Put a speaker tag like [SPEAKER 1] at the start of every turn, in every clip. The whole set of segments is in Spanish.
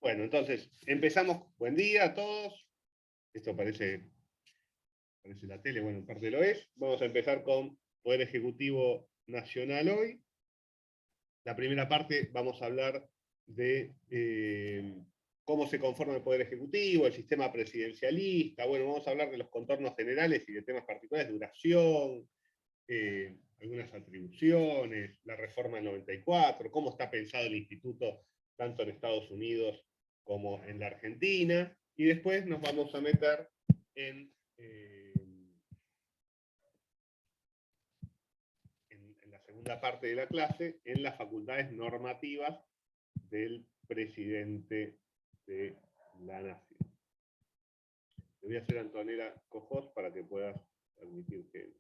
[SPEAKER 1] Bueno, entonces, empezamos. Buen día a todos. Esto parece la tele, bueno, en parte lo es. Vamos a empezar con Poder Ejecutivo Nacional hoy. La primera parte vamos a hablar de cómo se conforma el Poder Ejecutivo, el sistema presidencialista. Bueno, vamos a hablar de los contornos generales y de temas particulares, duración, algunas atribuciones, la reforma del 94, cómo está pensado el instituto tanto en Estados Unidos como en la Argentina, y después nos vamos a meter en la segunda parte de la clase, en las facultades normativas del presidente de la Nación. Le voy a hacer a Antonella Cojos para que puedas permitir que...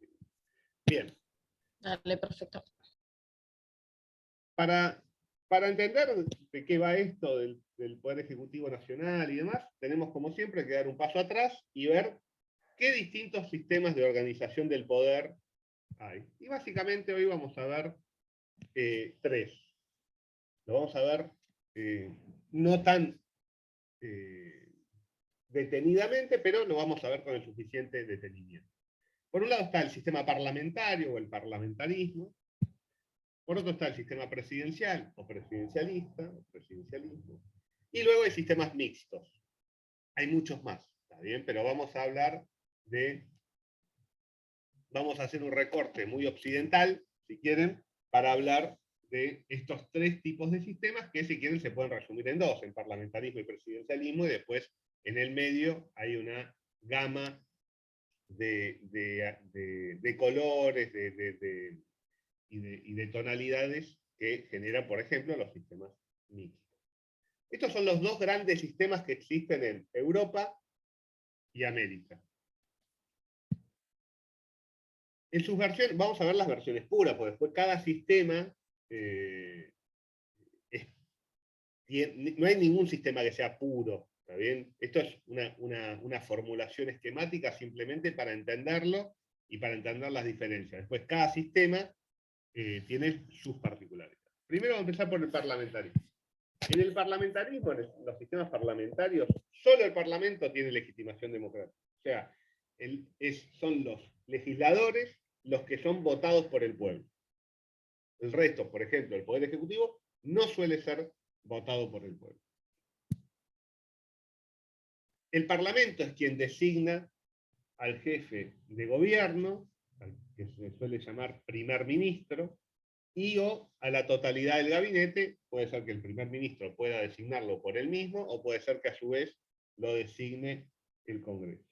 [SPEAKER 1] Bien.
[SPEAKER 2] Dale, perfecto.
[SPEAKER 1] Para entender de qué va esto del Poder Ejecutivo Nacional y demás, tenemos como siempre que dar un paso atrás y ver qué distintos sistemas de organización del poder hay. Y básicamente hoy vamos a ver tres. Lo vamos a ver no tan detenidamente, pero lo vamos a ver con el suficiente detenimiento. Por un lado está el sistema parlamentario o el parlamentarismo. Por otro está el sistema presidencial o presidencialista o presidencialismo. Y luego hay sistemas mixtos. Hay muchos más, ¿está bien? Pero vamos a hablar vamos a hacer un recorte muy occidental, si quieren, para hablar de estos tres tipos de sistemas que, si quieren, se pueden resumir en dos, en parlamentarismo y presidencialismo, y después en el medio hay una gama de colores y de tonalidades que generan, por ejemplo, los sistemas mixtos. Estos son los dos grandes sistemas que existen en Europa y América. En sus versiones, vamos a ver las versiones puras, porque después cada sistema no hay ningún sistema que sea puro, ¿está bien? Esto es una formulación esquemática simplemente para entenderlo y para entender las diferencias. Después cada sistema tiene sus particularidades. Primero vamos a empezar por el parlamentarismo. En el parlamentarismo, en los sistemas parlamentarios, solo el Parlamento tiene legitimación democrática. O sea, son los legisladores los que son votados por el pueblo. El resto, por ejemplo, el Poder Ejecutivo, no suele ser votado por el pueblo. El Parlamento es quien designa al jefe de gobierno, al que se suele llamar primer ministro, y o a la totalidad del gabinete. Puede ser que el primer ministro pueda designarlo por él mismo, o puede ser que a su vez lo designe el Congreso.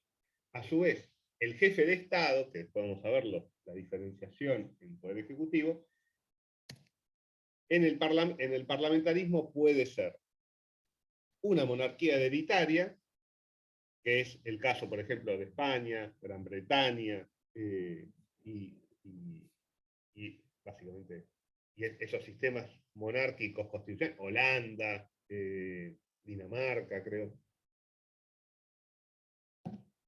[SPEAKER 1] A su vez, el jefe de Estado, que podemos saberlo, la diferenciación en el Poder Ejecutivo, en el parlamentarismo puede ser una monarquía hereditaria, que es el caso, por ejemplo, de España, Gran Bretaña, y básicamente y esos sistemas monárquicos constitucionales, Holanda, Dinamarca, creo,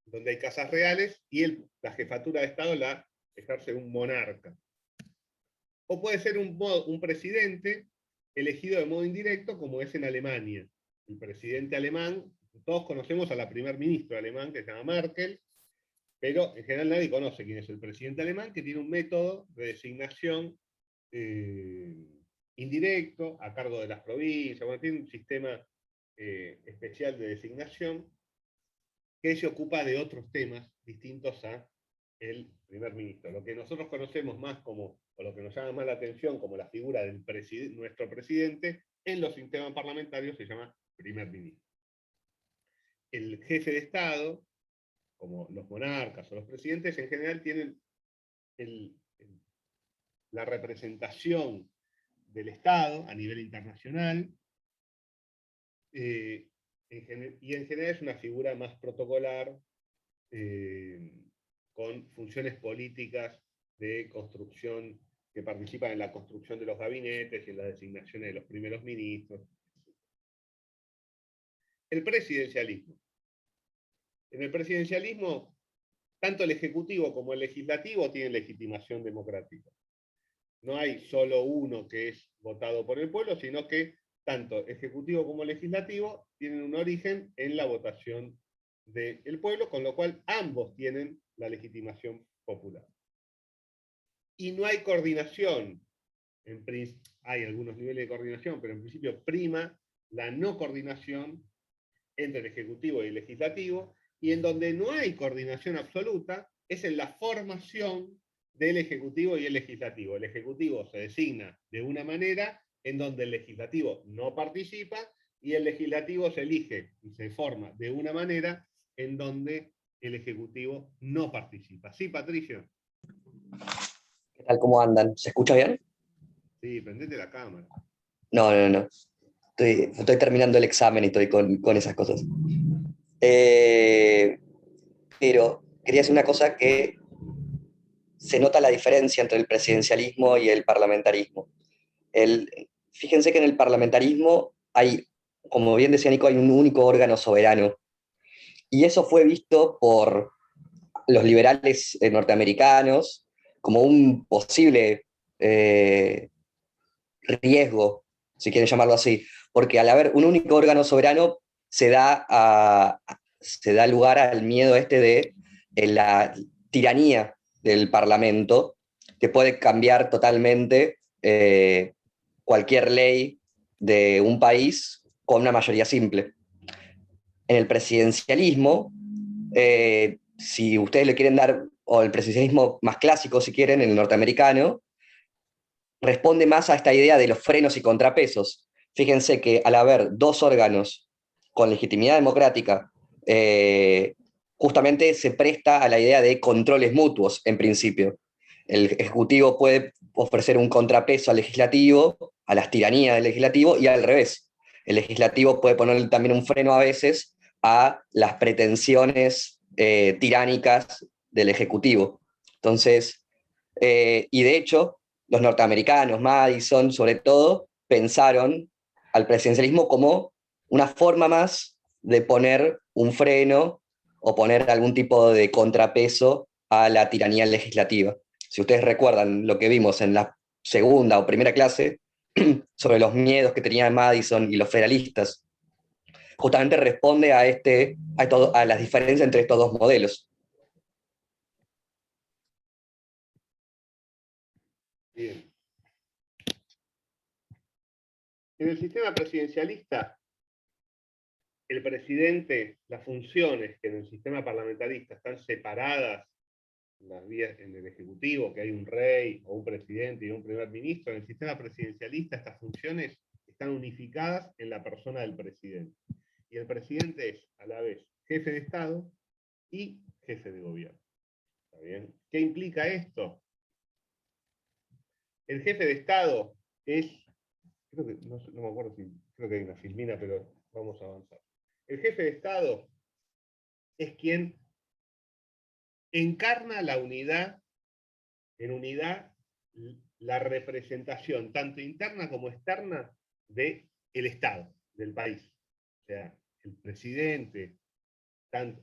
[SPEAKER 1] donde hay casas reales y la jefatura de Estado la ejerce un monarca. O puede ser un presidente elegido de modo indirecto, como es en Alemania. El presidente alemán, todos conocemos a la primer ministra alemán, que se llama Merkel, pero en general nadie conoce quién es el presidente alemán, que tiene un método de designación indirecto, a cargo de las provincias. Bueno, tiene un sistema especial de designación que se ocupa de otros temas distintos a el primer ministro. Lo que nosotros conocemos más como, o lo que nos llama más la atención como la figura de nuestro presidente, en los sistemas parlamentarios se llama primer ministro. El jefe de Estado, como los monarcas o los presidentes, en general tienen la representación del Estado a nivel internacional, y en general es una figura más protocolar, con funciones políticas de construcción, que participan en la construcción de los gabinetes y en la designación de los primeros ministros. El presidencialismo. En el presidencialismo, tanto el Ejecutivo como el Legislativo tienen legitimación democrática. No hay solo uno que es votado por el pueblo, sino que tanto ejecutivo como legislativo, tienen un origen en la votación del pueblo, con lo cual ambos tienen la legitimación popular. Y no hay coordinación. Hay algunos niveles de coordinación, pero en principio prima la no coordinación entre el Ejecutivo y el Legislativo, y en donde no hay coordinación absoluta es en la formación del Ejecutivo y el Legislativo. El Ejecutivo se designa de una manera en donde el Legislativo no participa, y el Legislativo se elige y se forma de una manera en donde el Ejecutivo no participa. ¿Sí, Patricio?
[SPEAKER 3] ¿Qué tal? ¿Cómo andan? ¿Se escucha bien?
[SPEAKER 1] Sí, prendete la cámara.
[SPEAKER 3] No. Estoy terminando el examen y estoy con esas cosas. Pero quería decir una cosa que se nota la diferencia entre el presidencialismo y el parlamentarismo. Fíjense que en el parlamentarismo hay, como bien decía Nico, hay un único órgano soberano. Y eso fue visto por los liberales norteamericanos como un posible riesgo, si quieren llamarlo así, porque al haber un único órgano soberano se da lugar al miedo de la tiranía del Parlamento, que puede cambiar totalmente cualquier ley de un país con una mayoría simple. En el presidencialismo, si ustedes le quieren dar, o el presidencialismo más clásico, si quieren, el norteamericano, responde más a esta idea de los frenos y contrapesos. Fíjense que al haber dos órganos con legitimidad democrática, justamente se presta a la idea de controles mutuos, en principio. El Ejecutivo puede ofrecer un contrapeso al Legislativo, a las tiranías del Legislativo, y al revés. El Legislativo puede poner también un freno a veces a las pretensiones tiránicas del Ejecutivo. Entonces, y de hecho, los norteamericanos, Madison sobre todo, pensaron al presidencialismo como una forma más de poner un freno o poner algún tipo de contrapeso a la tiranía legislativa. Si ustedes recuerdan lo que vimos en la segunda o primera clase sobre los miedos que tenían Madison y los federalistas, justamente responde a las diferencias entre estos dos modelos.
[SPEAKER 1] Bien. En el sistema presidencialista, el presidente, las funciones que en el sistema parlamentarista están separadas las vías en el Ejecutivo, que hay un rey o un presidente y un primer ministro, en el sistema presidencialista estas funciones están unificadas en la persona del presidente. Y el presidente es a la vez jefe de Estado y jefe de gobierno. ¿Está bien? ¿Qué implica esto? El jefe de Estado es, creo que, no me acuerdo si, creo que hay una filmina, pero vamos a avanzar. El jefe de Estado es quien encarna la unidad, en unidad, la representación, tanto interna como externa, del Estado, del país. O sea, el presidente,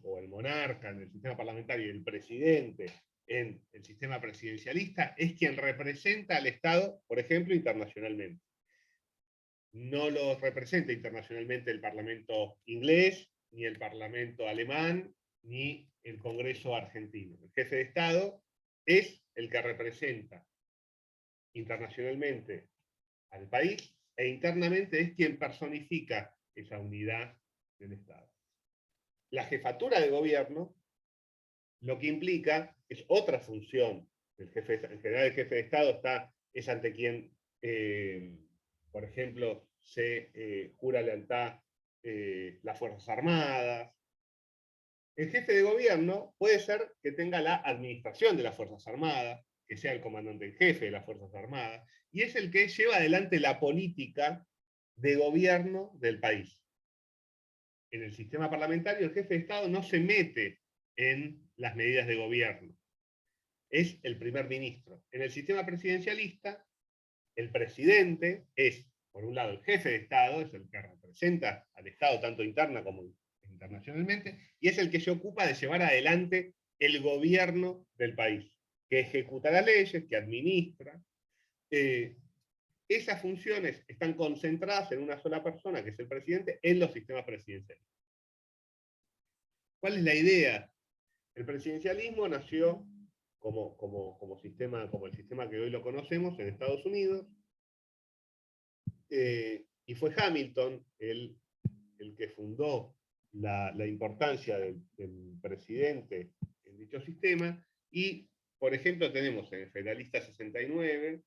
[SPEAKER 1] o el monarca en el sistema parlamentario, y el presidente en el sistema presidencialista, es quien representa al Estado, por ejemplo, internacionalmente. No lo representa internacionalmente el Parlamento inglés, ni el Parlamento alemán, ni el Congreso argentino. El jefe de Estado es el que representa internacionalmente al país, e internamente es quien personifica esa unidad del Estado. La jefatura de gobierno lo que implica es otra función del jefe. En general, el jefe de Estado es ante quien, por ejemplo, se jura lealtad las Fuerzas Armadas. El jefe de gobierno puede ser que tenga la administración de las Fuerzas Armadas, que sea el comandante en jefe de las Fuerzas Armadas, y es el que lleva adelante la política de gobierno del país. En el sistema parlamentario, el jefe de Estado no se mete en las medidas de gobierno. Es el primer ministro. En el sistema presidencialista, el presidente es, por un lado, el jefe de Estado, es el que representa al Estado tanto interna como internacionalmente, y es el que se ocupa de llevar adelante el gobierno del país, que ejecuta las leyes, que administra, esas funciones están concentradas en una sola persona, que es el presidente, en los sistemas presidenciales. ¿Cuál es la idea? El presidencialismo nació como el sistema que hoy lo conocemos en Estados Unidos, y fue Hamilton el que fundó la importancia del presidente en dicho sistema, y, por ejemplo, tenemos en el Federalista 69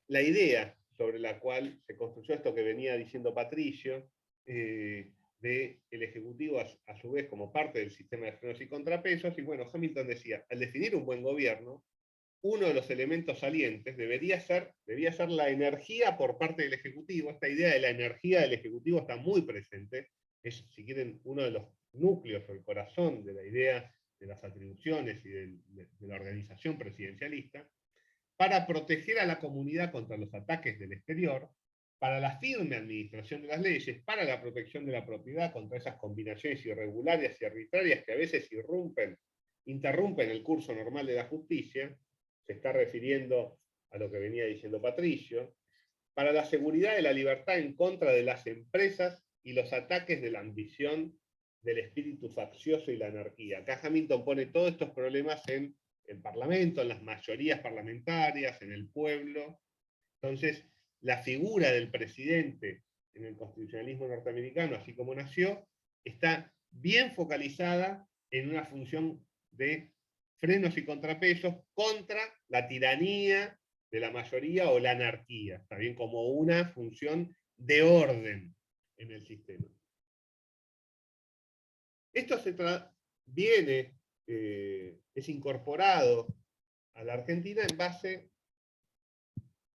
[SPEAKER 1] la idea sobre la cual se construyó esto que venía diciendo Patricio, del Ejecutivo a su vez como parte del sistema de frenos y contrapesos. Y bueno, Hamilton decía, al definir un buen gobierno, uno de los elementos salientes debía ser la energía por parte del Ejecutivo. Esta idea de la energía del Ejecutivo está muy presente, es, si quieren, uno de los núcleos o el corazón de la idea de las atribuciones y de la organización presidencialista, para proteger a la comunidad contra los ataques del exterior, para la firme administración de las leyes, para la protección de la propiedad contra esas combinaciones irregulares y arbitrarias que a veces interrumpen el curso normal de la justicia. Se está refiriendo a lo que venía diciendo Patricio, para la seguridad de la libertad en contra de las empresas y los ataques de la ambición, del espíritu faccioso y la anarquía. Acá Hamilton pone todos estos problemas en el Parlamento, en las mayorías parlamentarias, en el pueblo. Entonces, la figura del presidente en el constitucionalismo norteamericano, así como nació, está bien focalizada en una función de frenos y contrapesos contra la tiranía de la mayoría o la anarquía, está bien, como una función de orden en el sistema. Esto es incorporado a la Argentina en base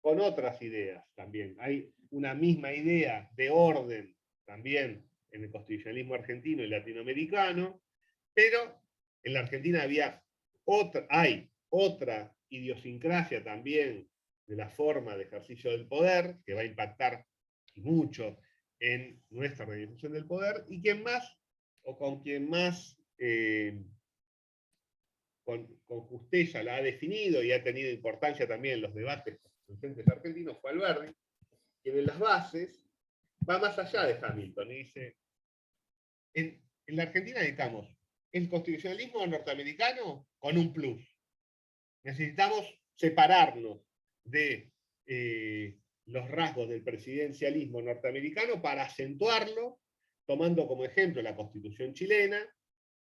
[SPEAKER 1] con otras ideas también. Hay una misma idea de orden también en el constitucionalismo argentino y latinoamericano, pero en la Argentina hay otra idiosincrasia también de la forma de ejercicio del poder, que va a impactar mucho en nuestra organización del poder, y con quien más con justeza la ha definido y ha tenido importancia también en los debates constituyentes argentinos fue Alberdi, quien en las bases va más allá de Hamilton y dice, en la Argentina necesitamos el constitucionalismo norteamericano con un plus. Necesitamos separarnos de los rasgos del presidencialismo norteamericano para acentuarlo, tomando como ejemplo la Constitución chilena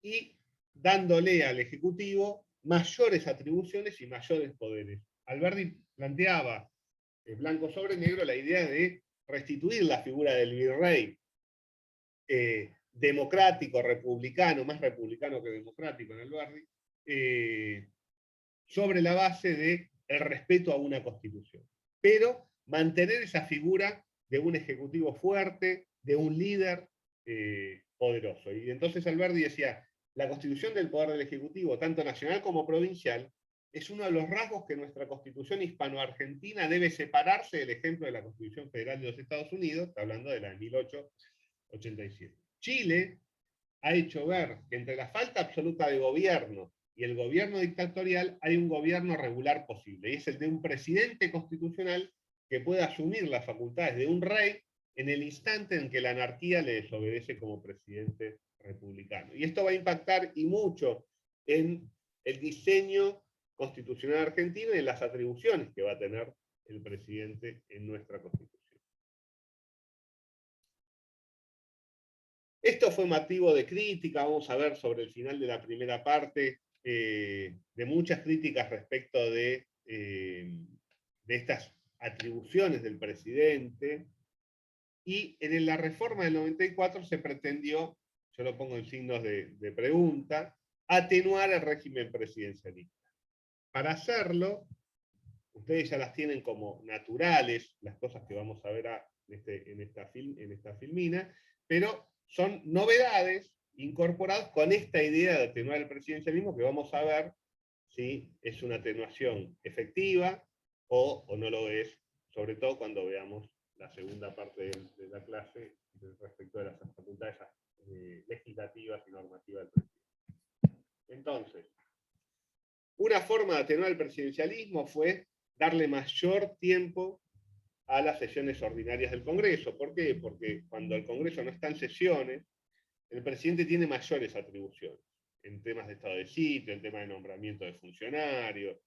[SPEAKER 1] y dándole al Ejecutivo mayores atribuciones y mayores poderes. Alberdi planteaba, blanco sobre negro, la idea de restituir la figura del virrey democrático, republicano, más republicano que democrático en Alberdi, sobre la base del respeto a una constitución. Pero mantener esa figura de un ejecutivo fuerte, de un líder poderoso. Y entonces Alberdi decía, la constitución del poder del ejecutivo, tanto nacional como provincial, es uno de los rasgos que nuestra constitución hispano-argentina debe separarse del ejemplo de la Constitución Federal de los Estados Unidos, está hablando de la de 1887. Chile ha hecho ver que entre la falta absoluta de gobierno y el gobierno dictatorial hay un gobierno regular posible, y es el de un presidente constitucional que puede asumir las facultades de un rey en el instante en que la anarquía le desobedece como presidente republicano. Y esto va a impactar y mucho en el diseño constitucional argentino y en las atribuciones que va a tener el presidente en nuestra Constitución. Esto fue motivo de crítica, vamos a ver sobre el final de la primera parte, de muchas críticas respecto de estas atribuciones del presidente, y en la reforma del 94 se pretendió, yo lo pongo en signos de pregunta, atenuar el régimen presidencialista. Para hacerlo, ustedes ya las tienen como naturales, las cosas que vamos a ver en esta filmina, pero son novedades incorporadas con esta idea de atenuar el presidencialismo, que vamos a ver si es una atenuación efectiva o no lo es, sobre todo cuando veamos la segunda parte de la clase respecto de las facultades legislativas y normativas del presidente. Entonces, una forma de atenuar el presidencialismo fue darle mayor tiempo a las sesiones ordinarias del Congreso. ¿Por qué? Porque cuando el Congreso no está en sesiones, el presidente tiene mayores atribuciones en temas de estado de sitio, en temas de nombramiento de funcionarios,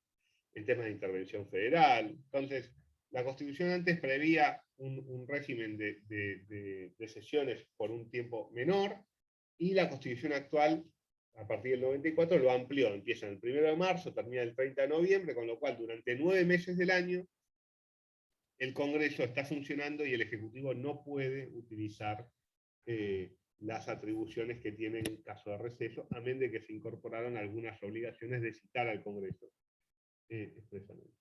[SPEAKER 1] en temas de intervención federal. Entonces, la Constitución antes prevía un régimen de sesiones por un tiempo menor, y la Constitución actual, a partir del 94, lo amplió. Empieza el 1 de marzo, termina el 30 de noviembre, con lo cual durante 9 meses del año el Congreso está funcionando y el Ejecutivo no puede utilizar las atribuciones que tiene en caso de receso, a menos de que se incorporaron algunas obligaciones de citar al Congreso expresamente.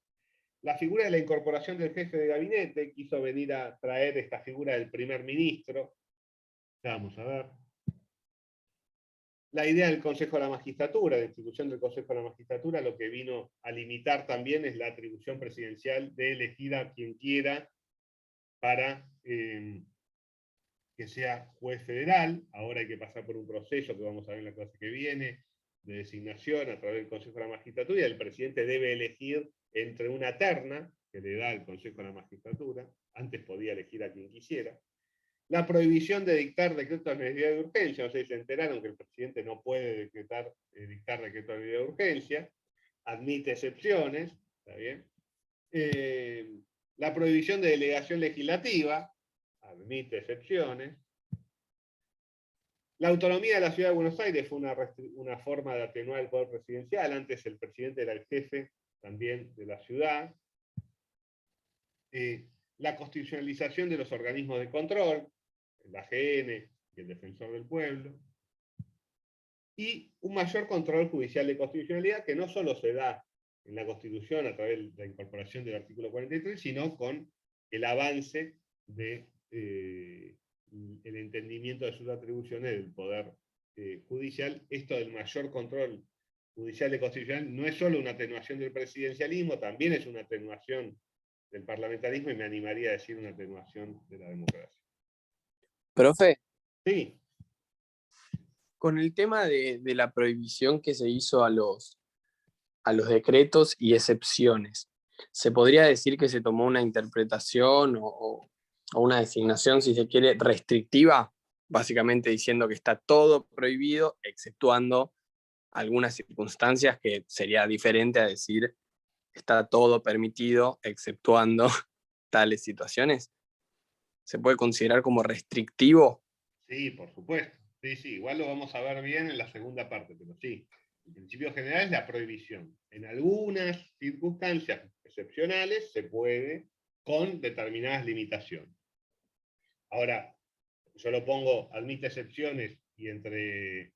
[SPEAKER 1] La figura de la incorporación del jefe de gabinete quiso venir a traer esta figura del primer ministro. Vamos a ver. La idea del Consejo de la Magistratura, la institución del Consejo de la Magistratura, lo que vino a limitar también es la atribución presidencial de elegir a quien quiera para que sea juez federal. Ahora hay que pasar por un proceso que vamos a ver en la clase que viene, de designación a través del Consejo de la Magistratura, y el presidente debe elegir entre una terna que le da el Consejo de la Magistratura. Antes podía elegir a quien quisiera. La prohibición de dictar decretos de necesidad de urgencia. No sé si se enteraron que el presidente no puede dictar decretos de necesidad de urgencia. Admite excepciones. ¿Está bien? La prohibición de delegación legislativa. Admite excepciones. La autonomía de la Ciudad de Buenos Aires fue una forma de atenuar el poder presidencial. Antes el presidente era el jefe también de la ciudad. La constitucionalización de los organismos de control, el AGN y el Defensor del Pueblo, y un mayor control judicial de constitucionalidad, que no solo se da en la Constitución a través de la incorporación del artículo 43, sino con el avance de el entendimiento de sus atribuciones del Poder Judicial. Esto del mayor control judicial de constitucional no es solo una atenuación del presidencialismo, también es una atenuación del parlamentarismo, y me animaría a decir una atenuación de la democracia.
[SPEAKER 4] Profe,
[SPEAKER 1] Sí.
[SPEAKER 4] con el tema de la prohibición que se hizo a los decretos y excepciones, ¿se podría decir que se tomó una interpretación o una designación, si se quiere, restrictiva? Básicamente diciendo que está todo prohibido, exceptuando algunas circunstancias, que sería diferente a decir está todo permitido, exceptuando tales situaciones. ¿Se puede considerar como restrictivo?
[SPEAKER 1] Sí, por supuesto. Sí, sí, igual lo vamos a ver bien en la segunda parte, pero sí. El principio general es la prohibición. En algunas circunstancias excepcionales se puede, con determinadas limitaciones. Ahora, yo lo pongo, admite excepciones y entre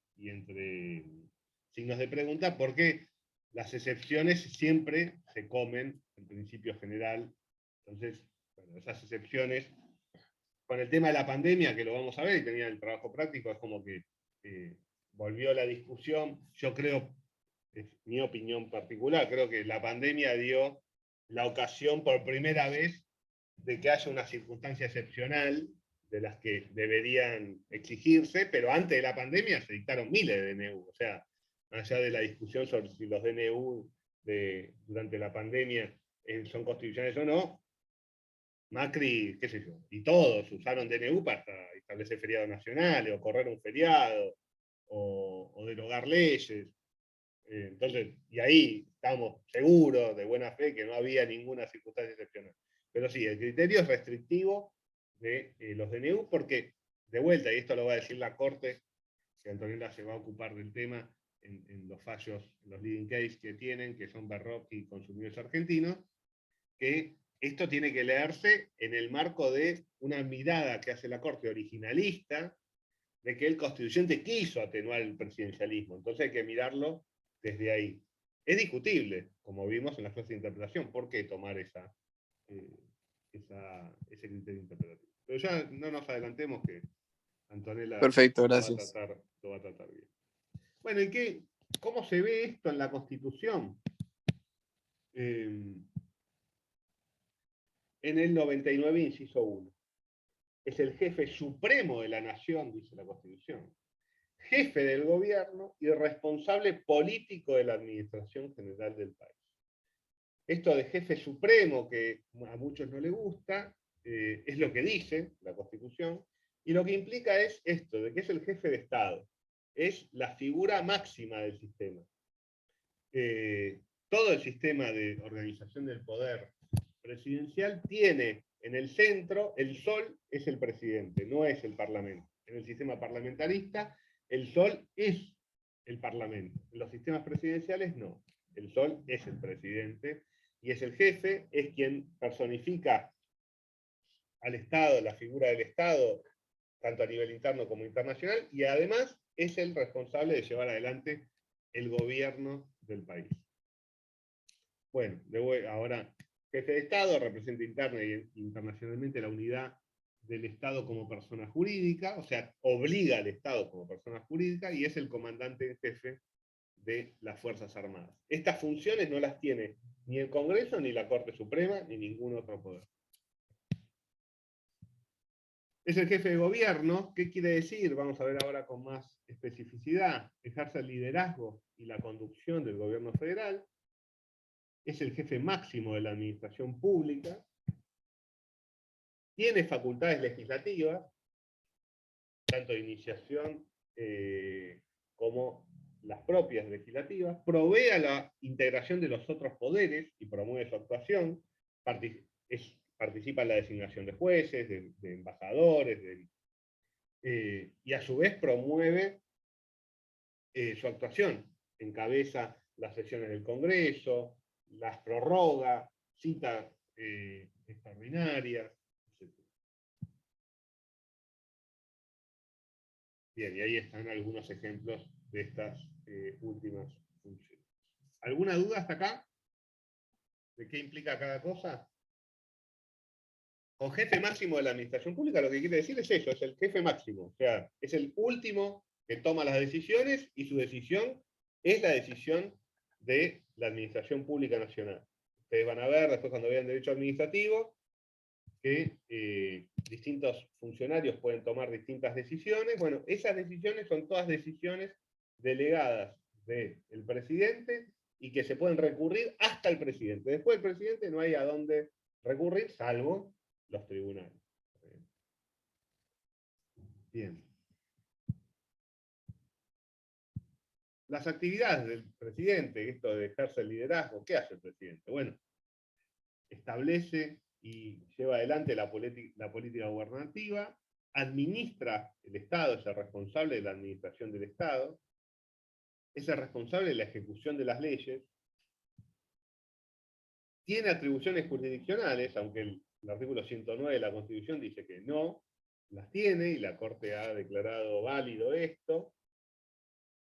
[SPEAKER 1] signos de pregunta, porque las excepciones siempre se comen el principio general. Entonces, bueno, esas excepciones, con el tema de la pandemia, que lo vamos a ver, y tenía el trabajo práctico, es como que volvió la discusión. Yo creo, es mi opinión particular, creo que la pandemia dio la ocasión por primera vez de que haya una circunstancia excepcional de las que deberían exigirse, pero antes de la pandemia se dictaron miles de DNU. O sea, allá de la discusión sobre si los DNU durante la pandemia son constitucionales o no, Macri, qué sé yo, y todos usaron DNU para establecer feriados nacionales, o correr un feriado, o derogar leyes. Entonces, y ahí estamos seguros, de buena fe, que no había ninguna circunstancia excepcional. Pero sí, el criterio es restrictivo de los DNU, porque, de vuelta, y esto lo va a decir la Corte, que Antonella se va a ocupar del tema en los fallos, los leading case que tienen, que son Berroque y Consumidores Argentinos, que esto tiene que leerse en el marco de una mirada que hace la Corte originalista, de que el constituyente quiso atenuar el presidencialismo. Entonces hay que mirarlo desde ahí. Es discutible, como vimos en la clase de interpretación, por qué tomar ese criterio interpretativo. Pero ya no nos adelantemos, que Antonella
[SPEAKER 4] Perfecto,
[SPEAKER 1] lo
[SPEAKER 4] gracias.
[SPEAKER 1] va a tratar bien. Bueno, ¿y cómo se ve esto en la Constitución? En el 99, inciso 1. Es el jefe supremo de la nación, dice la Constitución, jefe del gobierno y responsable político de la administración general del país. Esto de jefe supremo, que a muchos no les gusta, es lo que dice la Constitución, y lo que implica es esto, de que es el jefe de Estado, es la figura máxima del sistema. Todo el sistema de organización del poder presidencial tiene en el centro, el sol es el presidente, no es el parlamento. En el sistema parlamentarista, el sol es el parlamento. En los sistemas presidenciales, no. El sol es el presidente y es el jefe, es quien personifica al Estado, la figura del Estado, tanto a nivel interno como internacional, y además es el responsable de llevar adelante el gobierno del país. Bueno, ahora, jefe de Estado representa interna e internacionalmente la unidad del Estado como persona jurídica, o sea, obliga al Estado como persona jurídica, y es el comandante en jefe de las Fuerzas Armadas. Estas funciones no las tiene ni el Congreso, ni la Corte Suprema, ni ningún otro poder. Es el jefe de gobierno. ¿Qué quiere decir? Vamos a ver ahora con más especificidad. Ejerce el liderazgo y la conducción del gobierno federal. Es el jefe máximo de la administración pública. Tiene facultades legislativas, tanto de iniciación como las propias legislativas. Provee a la integración de los otros poderes y promueve su actuación. Participa en la designación de jueces, de embajadores, y a su vez promueve su actuación. Encabeza las sesiones del Congreso, las prorroga, cita extraordinarias, etc. Bien, y ahí están algunos ejemplos de estas últimas funciones. ¿Alguna duda hasta acá? ¿De qué implica cada cosa? Con jefe máximo de la administración pública lo que quiere decir es eso, es el jefe máximo, o sea, es el último que toma las decisiones y su decisión es la decisión de la Administración Pública Nacional. Ustedes van a ver después cuando vean derecho administrativo que distintos funcionarios pueden tomar distintas decisiones. Bueno, esas decisiones son todas decisiones delegadas del presidente y que se pueden recurrir hasta el presidente. Después del presidente no hay a dónde recurrir, salvo los tribunales. Bien. Las actividades del presidente, esto de ejercer el liderazgo, ¿qué hace el presidente? Bueno, establece y lleva adelante la política gubernativa, administra el Estado, es el responsable de la administración del Estado, es el responsable de la ejecución de las leyes, tiene atribuciones jurisdiccionales, aunque el artículo 109 de la Constitución dice que no, las tiene, y la Corte ha declarado válido esto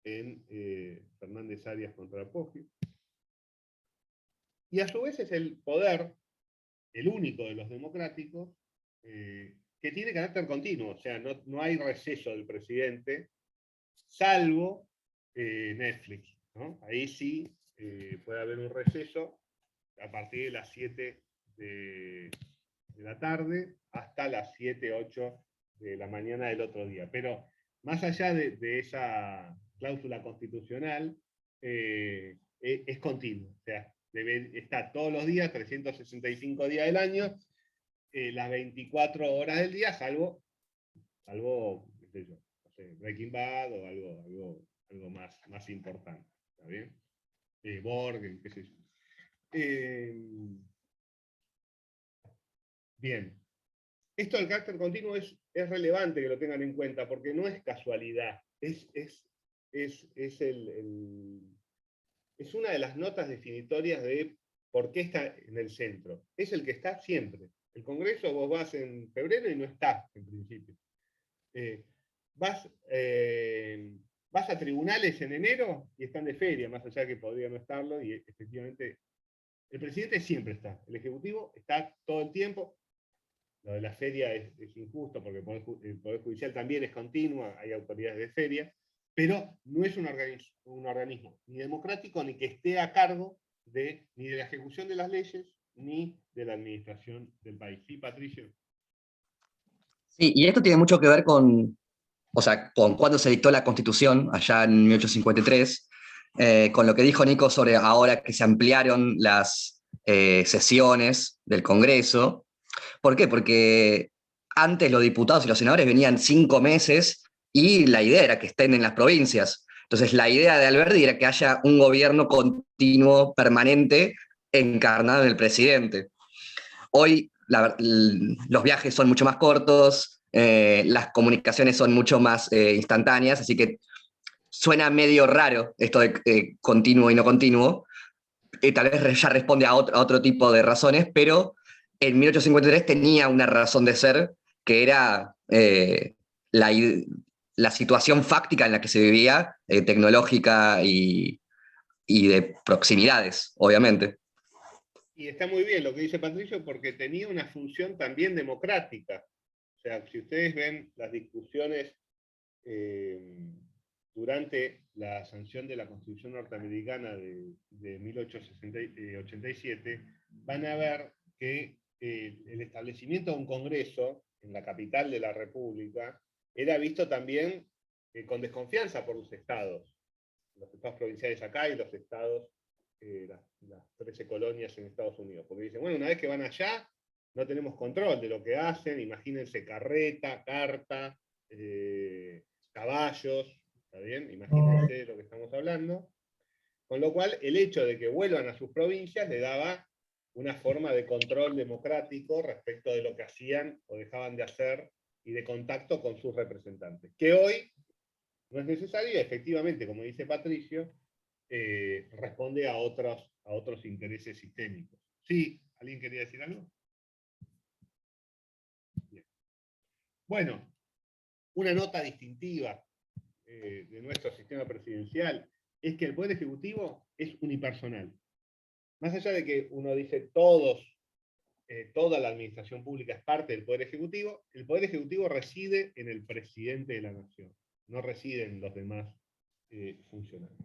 [SPEAKER 1] en Fernández Arias contra Poggi. Y a su vez es el poder, el único de los democráticos, que tiene carácter continuo, o sea, no hay receso del presidente, salvo Netflix, ¿no? Ahí sí puede haber un receso a partir de las 7 de la tarde hasta las 7, 8 de la mañana del otro día. Pero más allá de esa cláusula constitucional, es continuo, o sea, está todos los días, 365 días del año, las 24 horas del día, salvo qué sé yo, no sé, Breaking Bad o algo más importante, ¿está bien? Borg, qué sé yo. Bien. Esto del carácter continuo es relevante que lo tengan en cuenta, porque no es casualidad, es una de las notas definitorias de por qué está en el centro. Es el que está siempre. El Congreso vos vas en febrero y no está, en principio. Vas a tribunales en enero y están de feria, más allá de que podría no estarlo, y efectivamente el presidente siempre está. El Ejecutivo está todo el tiempo. Lo de la feria es injusto, porque el Poder Judicial también es continuo, hay autoridades de feria, pero no es un organismo ni democrático, ni que esté a cargo ni de la ejecución de las leyes, ni de la administración del país. ¿Sí, Patricio?
[SPEAKER 3] Sí, y esto tiene mucho que ver con cuando se dictó la Constitución, allá en 1853, con lo que dijo Nico sobre ahora que se ampliaron las sesiones del Congreso. ¿Por qué? Porque antes los diputados y los senadores venían 5 meses y la idea era que estén en las provincias. Entonces la idea de Alberdi era que haya un gobierno continuo, permanente, encarnado en el presidente. Hoy los viajes son mucho más cortos, las comunicaciones son mucho más instantáneas, así que suena medio raro esto de continuo y no continuo. Tal vez ya responde a otro tipo de razones, pero en 1853 tenía una razón de ser, que era la situación fáctica en la que se vivía, tecnológica y de proximidades, obviamente.
[SPEAKER 1] Y está muy bien lo que dice Patricio, porque tenía una función también democrática. O sea, si ustedes ven las discusiones durante la sanción de la Constitución norteamericana de 1887, van a ver que el establecimiento de un Congreso en la capital de la República era visto también con desconfianza por los estados provinciales acá y los estados, las 13 colonias en Estados Unidos. Porque dicen, bueno, una vez que van allá, no tenemos control de lo que hacen, imagínense carreta, carta, caballos, ¿está bien? Imagínense lo que estamos hablando. Con lo cual, el hecho de que vuelvan a sus provincias le daba una forma de control democrático respecto de lo que hacían o dejaban de hacer y de contacto con sus representantes. Que hoy no es necesario y efectivamente, como dice Patricio, responde a otros intereses sistémicos. ¿Sí? ¿Alguien quería decir algo? Bien. Bueno, una nota distintiva de nuestro sistema presidencial es que el Poder Ejecutivo es unipersonal. Más allá de que uno dice toda la administración pública es parte del Poder Ejecutivo, el Poder Ejecutivo reside en el presidente de la Nación, no reside en los demás funcionarios.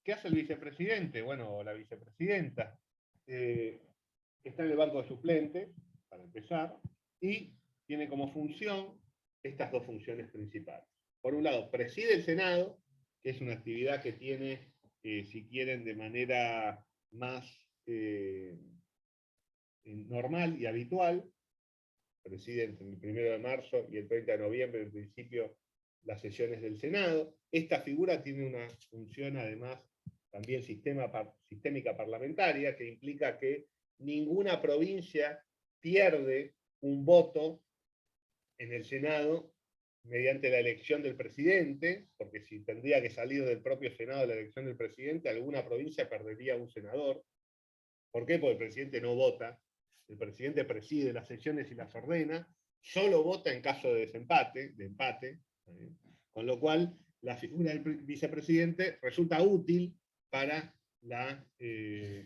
[SPEAKER 1] ¿Qué hace el vicepresidente? Bueno, la vicepresidenta está en el banco de suplentes, para empezar, y tiene como función estas dos funciones principales. Por un lado, preside el Senado, que es una actividad que tiene, si quieren, de manera más normal y habitual. Preside entre el 1 de marzo y el 30 de noviembre, en principio, las sesiones del Senado. Esta figura tiene una función, además, también sistémica parlamentaria, que implica que ninguna provincia pierde un voto en el Senado mediante la elección del presidente, porque si tendría que salir del propio Senado la elección del presidente, alguna provincia perdería un senador. ¿Por qué? Porque el presidente no vota, el presidente preside las sesiones y las ordena, solo vota en caso de desempate, de empate, con lo cual la figura del vicepresidente resulta útil para la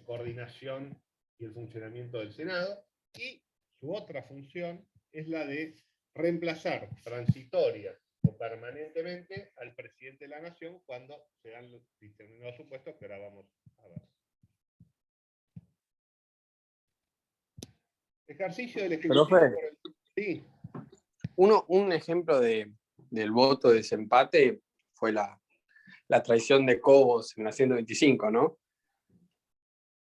[SPEAKER 1] coordinación y el funcionamiento del Senado, y su otra función es la de reemplazar transitoria o permanentemente al presidente de la Nación cuando se dan los determinados supuestos que ahora vamos a ver. Ejercicio del Ejecutivo.
[SPEAKER 4] Profe,
[SPEAKER 1] Sí.
[SPEAKER 4] un ejemplo del voto de desempate fue la traición de Cobos en la 125, ¿no?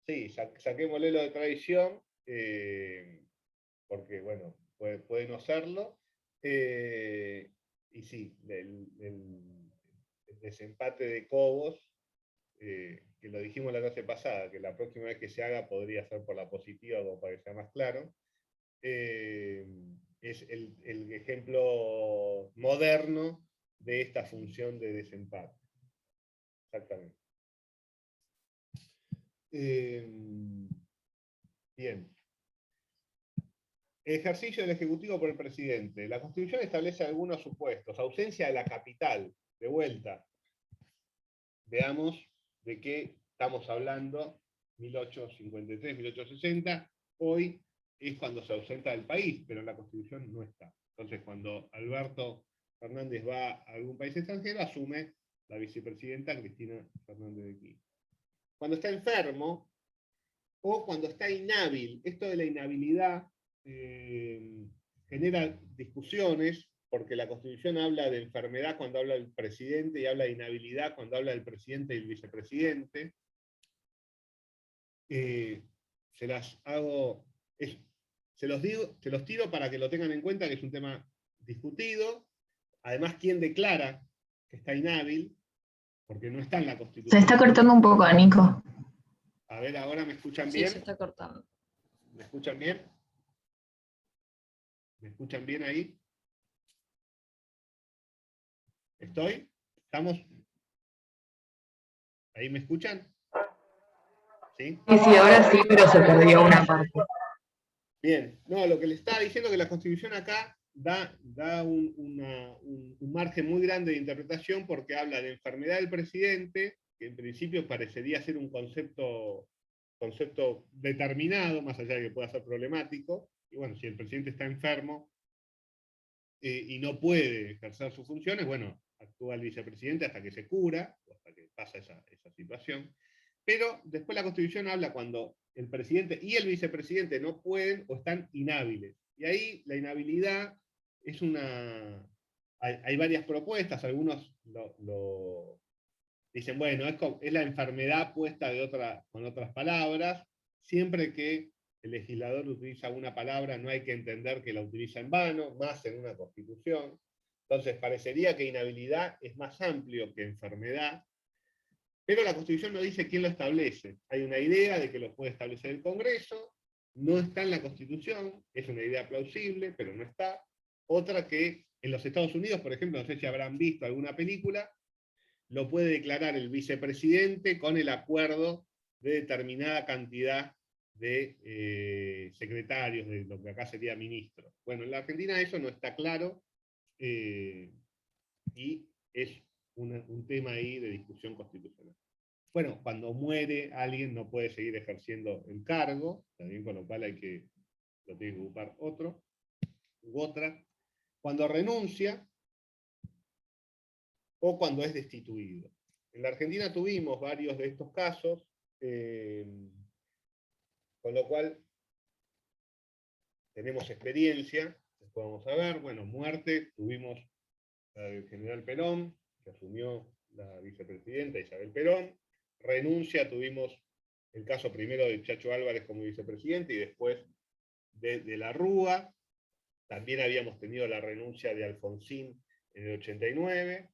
[SPEAKER 1] Sí, saquémosle lo de traición, porque, bueno, puede no serlo. Y sí, el desempate de Cobos, que lo dijimos la clase pasada, que la próxima vez que se haga podría ser por la positiva, como para que sea más claro. Es el ejemplo moderno de esta función de desempate. Exactamente. Bien. Ejercicio del Ejecutivo por el presidente. La Constitución establece algunos supuestos. Ausencia de la capital. De vuelta. Veamos de qué estamos hablando. 1853, 1860. Hoy es cuando se ausenta del país, pero en la Constitución no está. Entonces, cuando Alberto Fernández va a algún país extranjero, asume la vicepresidenta Cristina Fernández de Kirchner. Cuando está enfermo o cuando está inhábil, esto de la inhabilidad genera discusiones porque la Constitución habla de enfermedad cuando habla del presidente y habla de inhabilidad cuando habla del presidente y el vicepresidente. Se las hago, se los digo, se los tiro para que lo tengan en cuenta, que es un tema discutido. Además, ¿quién declara que está inhábil? Porque no está en la Constitución.
[SPEAKER 2] Se está cortando un poco, Nico.
[SPEAKER 1] A ver, ahora me escuchan
[SPEAKER 2] Sí,
[SPEAKER 1] bien.
[SPEAKER 2] se está cortando.
[SPEAKER 1] ¿Me escuchan bien? ¿Me escuchan bien ahí? ¿Estoy? ¿Estamos? ¿Ahí me escuchan? ¿Sí?
[SPEAKER 2] Sí, ahora sí, pero se perdió una parte.
[SPEAKER 1] Bien, no, lo que le estaba diciendo es que la Constitución acá da un margen muy grande de interpretación porque habla de enfermedad del presidente, que en principio parecería ser un concepto determinado, más allá de que pueda ser problemático, y bueno, si el presidente está enfermo y no puede ejercer sus funciones, bueno, actúa el vicepresidente hasta que se cura, o hasta que pasa esa situación. Pero después la Constitución habla cuando el presidente y el vicepresidente no pueden o están inhábiles. Y ahí la inhabilidad es una... Hay varias propuestas, algunos dicen, bueno, es la enfermedad puesta con otras palabras. Siempre que el legislador utiliza una palabra, no hay que entender que la utiliza en vano, más en una Constitución. Entonces, parecería que inhabilidad es más amplio que enfermedad, pero la Constitución no dice quién lo establece. Hay una idea de que lo puede establecer el Congreso, no está en la Constitución, es una idea plausible, pero no está. Otra que en los Estados Unidos, por ejemplo, no sé si habrán visto alguna película, lo puede declarar el vicepresidente con el acuerdo de determinada cantidad de secretarios, de lo que acá sería ministros. Bueno, en la Argentina eso no está claro y es un tema ahí de discusión constitucional. Bueno, cuando muere alguien no puede seguir ejerciendo el cargo, también con lo cual lo tiene que ocupar otro u otra. Cuando renuncia o cuando es destituido. En la Argentina tuvimos varios de estos casos, con lo cual tenemos experiencia, después vamos a ver, bueno, muerte, tuvimos la del general Perón, que asumió la vicepresidenta Isabel Perón, renuncia, tuvimos el caso primero de Chacho Álvarez como vicepresidente y después de la Rúa, también habíamos tenido la renuncia de Alfonsín en el 89,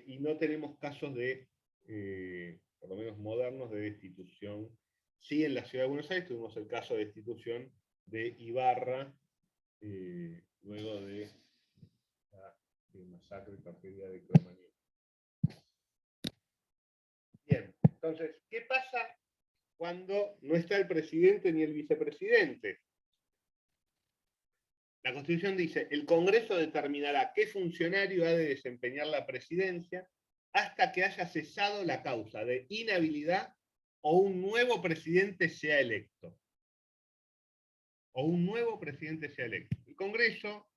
[SPEAKER 1] y no tenemos casos por lo menos modernos, de destitución. Sí, en la Ciudad de Buenos Aires tuvimos el caso de destitución de Ibarra, luego de la masacre y tragedia de Cromañón. Bien, entonces, ¿qué pasa cuando no está el presidente ni el vicepresidente? La Constitución dice, el Congreso determinará qué funcionario ha de desempeñar la presidencia hasta que haya cesado la causa de inhabilidad o un nuevo presidente sea electo. O un nuevo presidente sea electo. El Congreso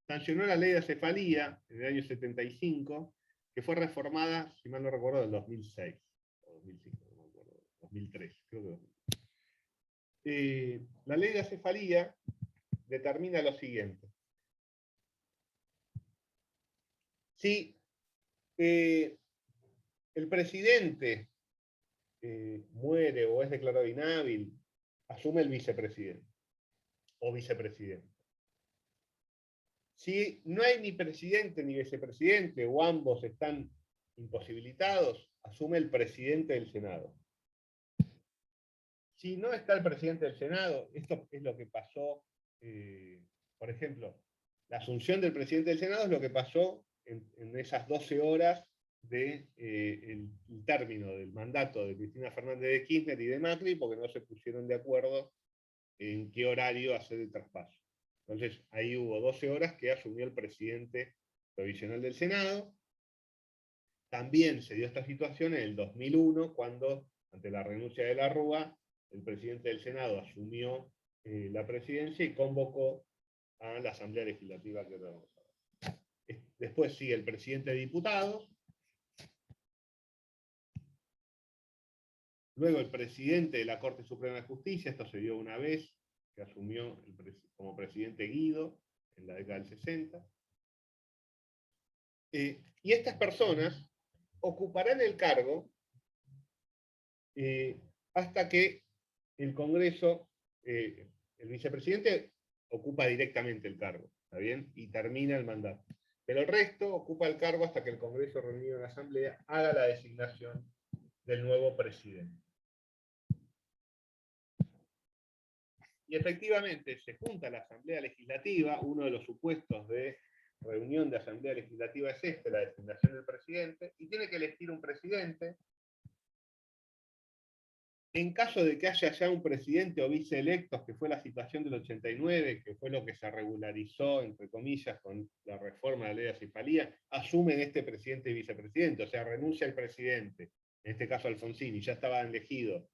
[SPEAKER 1] sancionó la ley de acefalía en el año 75, que fue reformada, si mal no recuerdo, en 2006, o 2005, no me acuerdo, 2003, creo que 2003. La ley de acefalía determina lo siguiente. Si el presidente muere o es declarado inhábil, asume el vicepresidente o vicepresidente. Si no hay ni presidente ni vicepresidente o ambos están imposibilitados, asume el presidente del Senado. Si no está el presidente del Senado, esto es lo que pasó, por ejemplo, la asunción del presidente del Senado es lo que pasó en esas 12 horas del término del mandato de Cristina Fernández de Kirchner y de Macri, porque no se pusieron de acuerdo en qué horario hacer el traspaso. Entonces, ahí hubo 12 horas que asumió el presidente provisional del Senado. También se dio esta situación en el 2001, cuando, ante la renuncia de la Rúa, el presidente del Senado asumió la presidencia y convocó a la Asamblea Legislativa que ahora vamos a ver. Después sigue el presidente de diputados, luego el presidente de la Corte Suprema de Justicia, esto se dio una vez, que asumió como presidente Guido en la década del 60. Y estas personas ocuparán el cargo hasta que el Congreso, el vicepresidente ocupa directamente el cargo, ¿está bien? Y termina el mandato. Pero el resto ocupa el cargo hasta que el Congreso reunido en la Asamblea haga la designación del nuevo presidente. Y efectivamente se junta la Asamblea Legislativa, uno de los supuestos de reunión de Asamblea Legislativa es este, la designación del presidente, y tiene que elegir un presidente. En caso de que haya ya un presidente o viceelectos, que fue la situación del 89, que fue lo que se regularizó, entre comillas, con la reforma de la ley de acefalía, asumen este presidente y vicepresidente, o sea, renuncia el presidente, en este caso Alfonsín, y ya estaba elegido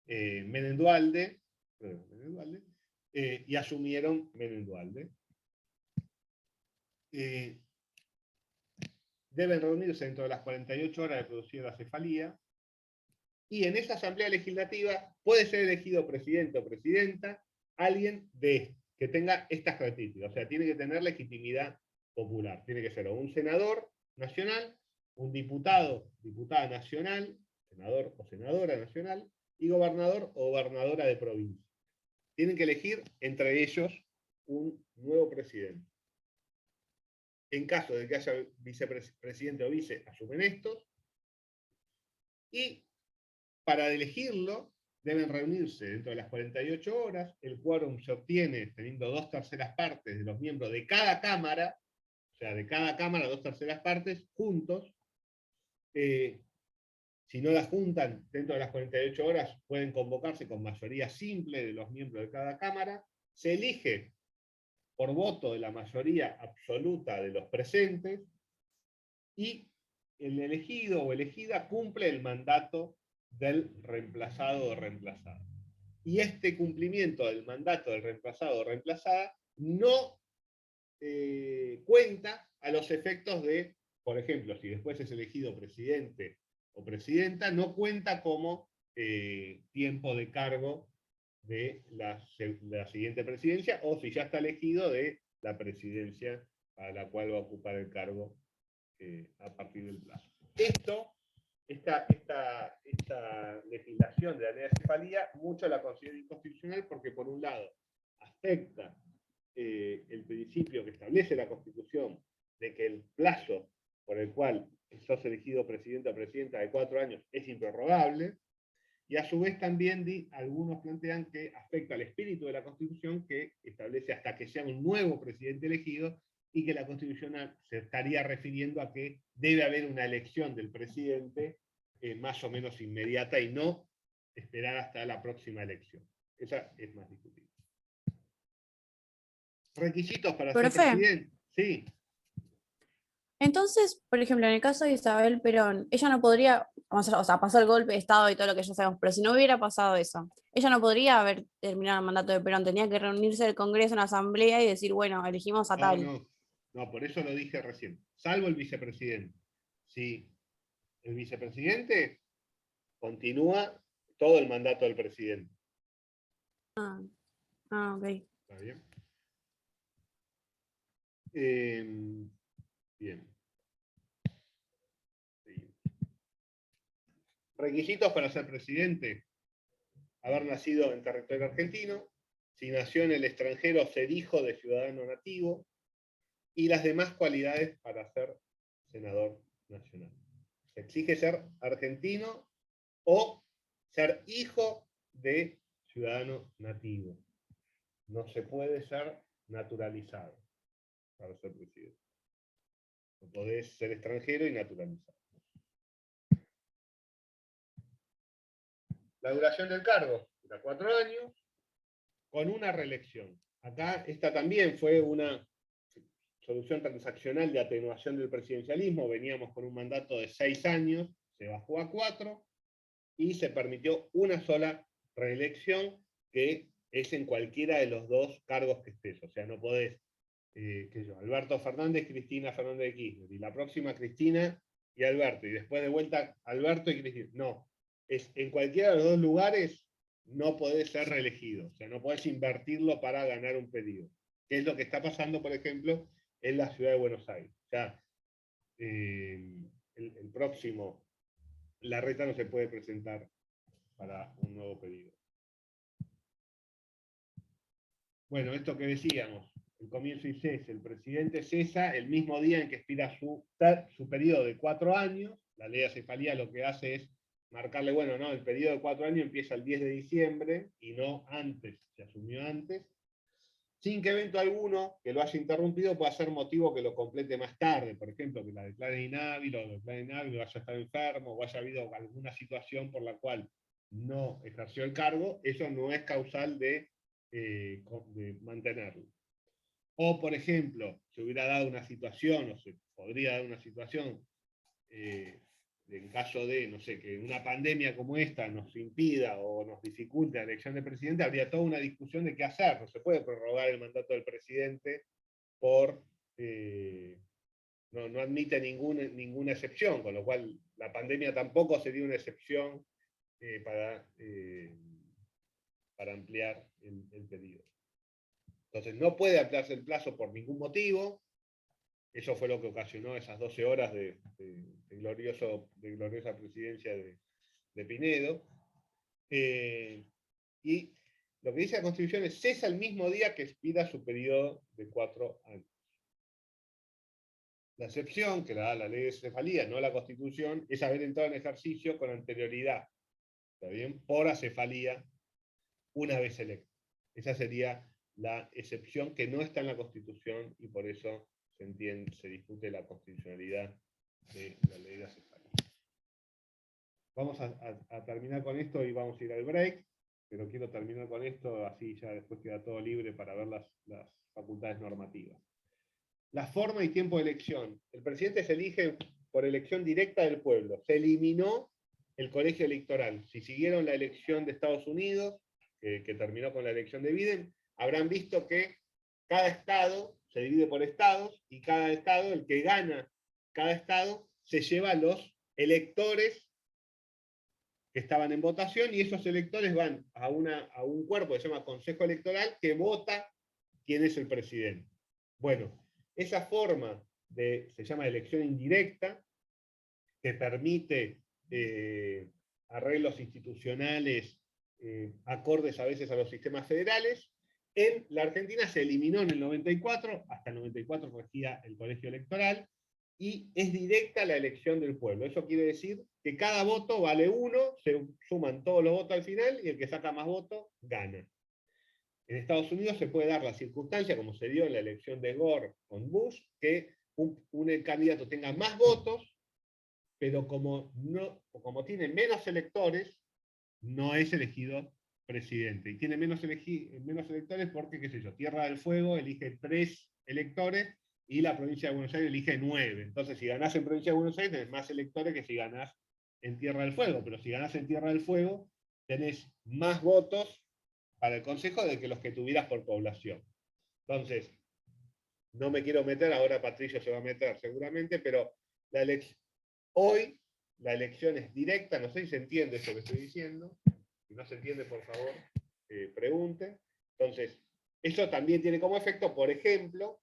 [SPEAKER 1] Menem Duhalde, y asumieron Menem Duhalde. Deben reunirse dentro de las 48 horas de producir la cefalía, y en esa asamblea legislativa puede ser elegido presidente o presidenta alguien que tenga estas características, o sea, tiene que tener legitimidad popular, tiene que ser o un senador nacional, un diputado, diputada nacional, senador o senadora nacional, y gobernador o gobernadora de provincia. Tienen que elegir entre ellos un nuevo presidente. En caso de que haya vicepresidente o vice, asumen estos, y para elegirlo deben reunirse dentro de las 48 horas, el quórum se obtiene teniendo 2/3 partes de los miembros de cada cámara, o sea, de cada cámara 2/3 partes, juntos. Si no las juntan dentro de las 48 horas, pueden convocarse con mayoría simple de los miembros de cada cámara. Se elige por voto de la mayoría absoluta de los presentes, y el elegido o elegida cumple el mandato del reemplazado o reemplazada. Y este cumplimiento del mandato del reemplazado o reemplazada no cuenta a los efectos de, por ejemplo, si después es elegido presidente o presidenta, no cuenta como tiempo de cargo de la siguiente presidencia, o si ya está elegido, de la presidencia a la cual va a ocupar el cargo a partir del plazo. Esta legislación de la ley de acefalía, mucho la considero inconstitucional porque, por un lado, afecta el principio que establece la Constitución de que el plazo por el cual sos elegido presidente o presidenta de 4 años es improrrogable, y a su vez también algunos plantean que afecta al espíritu de la Constitución, que establece hasta que sea un nuevo presidente elegido, y que la Constitución se estaría refiriendo a que debe haber una elección del presidente más o menos inmediata y no esperar hasta la próxima elección. Esa es más discutible. Requisitos para ser presidente. Sí.
[SPEAKER 5] Entonces, por ejemplo, en el caso de Isabel Perón, ella no podría, o sea, pasó el golpe de Estado y todo lo que ya sabemos, pero si no hubiera pasado eso, ella no podría haber terminado el mandato de Perón, tenía que reunirse el Congreso en la Asamblea y decir, bueno, elegimos a tal.
[SPEAKER 1] No, por eso lo dije recién, salvo el vicepresidente. Si el vicepresidente continúa todo el mandato del presidente.
[SPEAKER 5] Ok.
[SPEAKER 1] ¿Está bien? Bien. Requisitos para ser presidente: haber nacido en territorio argentino, si nació en el extranjero, ser hijo de ciudadano nativo, y las demás cualidades para ser senador nacional. Se exige ser argentino o ser hijo de ciudadano nativo. No se puede ser naturalizado para ser presidente. No podés ser extranjero y naturalizado. La duración del cargo era 4 años, con una reelección. Acá esta también fue una solución transaccional de atenuación del presidencialismo. Veníamos con un mandato de 6 años, se bajó a 4, y se permitió una sola reelección, que es en cualquiera de los 2 cargos que estés. O sea, no podés, Alberto Fernández, Cristina Fernández de Kirchner, y la próxima Cristina y Alberto, y después de vuelta Alberto y Cristina. No, es en cualquiera de los 2 lugares no podés ser reelegido. O sea, no podés invertirlo para ganar un periodo. Que es lo que está pasando, por ejemplo, en la ciudad de Buenos Aires. O sea, el próximo, Larreta no se puede presentar para un nuevo pedido. Bueno, esto que decíamos, el comienzo y cese. El presidente cesa el mismo día en que expira su periodo de 4 años. La ley de acefalía lo que hace es marcarle, bueno, no, el periodo de 4 años empieza el 10 de diciembre y no antes, se asumió antes, sin que evento alguno que lo haya interrumpido pueda ser motivo que lo complete más tarde, por ejemplo, que la declare inhábil o lo declare inhábil, o haya estado enfermo, o haya habido alguna situación por la cual no ejerció el cargo, eso no es causal de mantenerlo. O, por ejemplo, se hubiera dado una situación, o se podría dar una situación, en caso de, no sé, que una pandemia como esta nos impida o nos dificulte la elección de presidente, habría toda una discusión de qué hacer. No se puede prorrogar el mandato del presidente por... no admite ninguna excepción, con lo cual la pandemia tampoco sería una excepción para ampliar el pedido. Entonces no puede ampliarse el plazo por ningún motivo. Eso fue lo que ocasionó esas 12 horas de gloriosa presidencia de Pinedo. Y lo que dice la Constitución es: cesa el mismo día que expira su periodo de 4 años. La excepción, que la da la ley de cefalía, no la Constitución, es haber entrado en ejercicio con anterioridad, ¿está bien?, por acefalía, una vez electo. Esa sería la excepción que no está en la Constitución, y por eso se discute la constitucionalidad de la ley de acefalía. Vamos a terminar con esto y vamos a ir al break, pero quiero terminar con esto, así ya después queda todo libre para ver las facultades normativas. La forma y tiempo de elección. El presidente se elige por elección directa del pueblo. Se eliminó el colegio electoral. Si siguieron la elección de Estados Unidos, que terminó con la elección de Biden, habrán visto que cada estado se divide por estados, y cada estado, el que gana cada estado, se lleva a los electores que estaban en votación, y esos electores van a un cuerpo que se llama Consejo Electoral, que vota quién es el presidente. Bueno, esa forma se llama elección indirecta, que permite arreglos institucionales acordes a veces a los sistemas federales. En la Argentina se eliminó en el 94, hasta el 94 regía el colegio electoral, y es directa la elección del pueblo. Eso quiere decir que cada voto vale 1, se suman todos los votos al final, y el que saca más votos gana. En Estados Unidos se puede dar la circunstancia, como se dio en la elección de Gore con Bush, que un candidato tenga más votos, pero como tiene menos electores, no es elegido presidente. Y tiene menos electores porque, qué sé yo, Tierra del Fuego elige 3 electores y la provincia de Buenos Aires elige 9. Entonces, si ganás en provincia de Buenos Aires, tenés más electores que si ganás en Tierra del Fuego. Pero si ganás en Tierra del Fuego, tenés más votos para el Consejo de que los que tuvieras por población. Entonces, no me quiero meter, ahora Patricio se va a meter seguramente, pero hoy la elección es directa. No sé si se entiende eso que estoy diciendo. Si no se entiende, por favor, pregunte. Entonces, eso también tiene como efecto, por ejemplo,